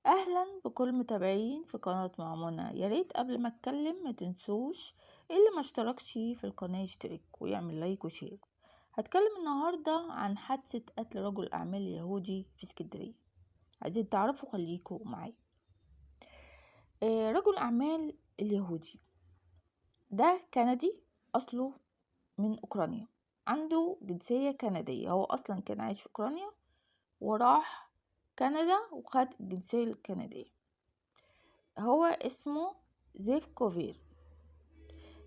اهلا بكل متابعين في قناة مع منى. يا ريت قبل ما اتكلم ما تنسوش اللي ما اشتركش في القناة يشترك ويعمل لايك وشير. هتكلم النهاردة عن حادثة قتل رجل اعمال يهودي في اسكندرية. عايزين تعرفوا خليكوا معايا. رجل اعمال اليهودي ده كندي، اصله من اوكرانيا، عنده جنسية كندية. هو اصلا كان عايش في اوكرانيا وراح كندا وخد الجنسية الكندية. هو اسمه زيف كوفير.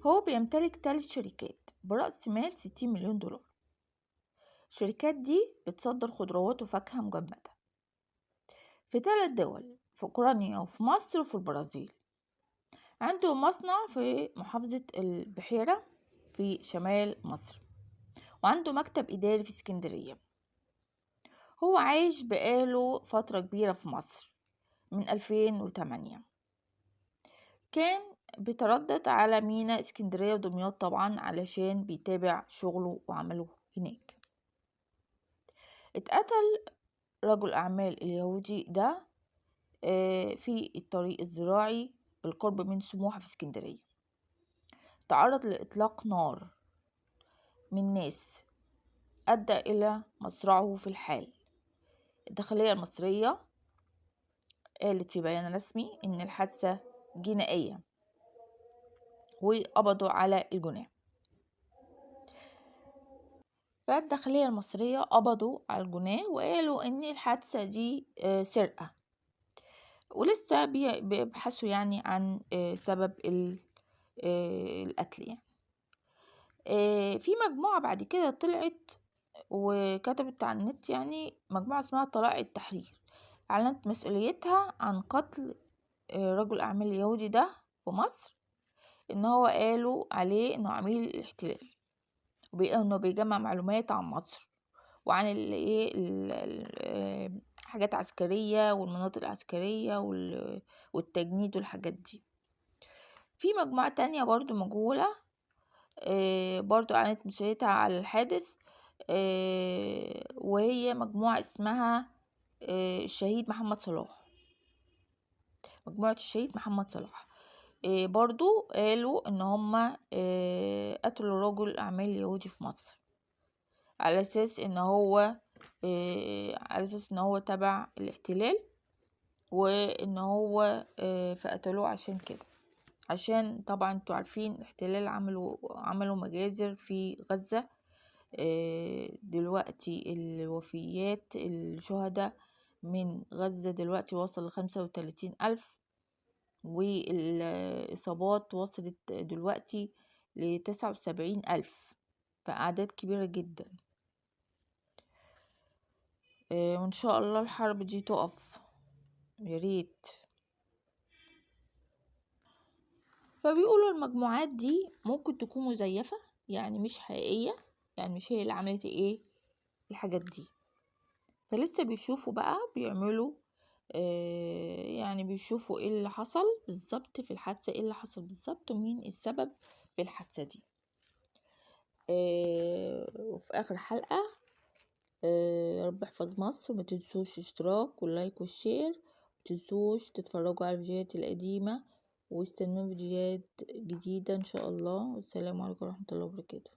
هو بيمتلك 3 شركات برأس مال 60 مليون دولار. الشركات دي بتصدر خضروات وفاكهة مجمدة في 3 دول، في أوكرانيا وفي مصر وفي البرازيل. عنده مصنع في محافظة البحيرة في شمال مصر، وعنده مكتب إداري في اسكندرية. هو عايش بقاله فترة كبيرة في مصر من 2008. كان بيتردد على ميناء اسكندرية ودمياط طبعا علشان بيتابع شغله وعمله هناك. اتقتل رجل أعمال اليهودي ده في الطريق الزراعي بالقرب من سموحة في اسكندرية. تعرض لإطلاق نار من ناس أدى إلى مصرعه في الحال. الداخلية المصرية قالت في بيان رسمي إن الحادثة جنائية وقبضوا على الجناه. فالداخلية المصرية قبضوا على الجناه وقالوا ان الحادثة دي سرقة، ولسه بيبحثوا يعني عن سبب القتل يعني. في مجموعة بعد كده طلعت وكتبت على النت، يعني مجموعة اسمها طلائع التحرير، اعلنت مسؤوليتها عن قتل رجل اعمال يهودي ده في مصر، ان هو قالوا عليه انه عميل الاحتلال وانه بيجمع معلومات عن مصر وعن حاجات عسكرية والمناطق العسكرية والتجنيد والحاجات دي. في مجموعة تانية برضو مجهولة برضو أعلنت مسؤوليتها على الحادث، وهي مجموعة اسمها الشهيد محمد صلاح. مجموعة الشهيد محمد صلاح برضو قالوا ان هما قتلوا رجل اعمال يهودي في مصر على اساس ان هو تبع الاحتلال، وان هو فقتلوه عشان كده، عشان طبعا انتوا عارفين الاحتلال عملوا مجازر في غزة. دلوقتي الوفيات الشهداء من غزة دلوقتي وصل ل35,000، والإصابات وصلت دلوقتي ل79,000، فأعداد كبيرة جدا. وإن شاء الله الحرب دي تقف، ياريت. فبيقولوا المجموعات دي ممكن تكون مزيفة، يعني مش حقيقية، يعني مش هي اللي عملت الحاجات دي. فلسه بيشوفوا بقى، بيعملوا يعني بيشوفوا ايه اللي حصل بالظبط في الحادثة، ايه اللي حصل بالظبط ومين السبب في الحادثة دي. وفي اخر حلقة يا رب احفظ مصر، وما تنسوش اشتراك واللايك والشير، متنسوش تتفرجوا على الفيديوهات القديمة واستنوا فيديوهات جديدة ان شاء الله. والسلام عليكم ورحمة الله وبركاته.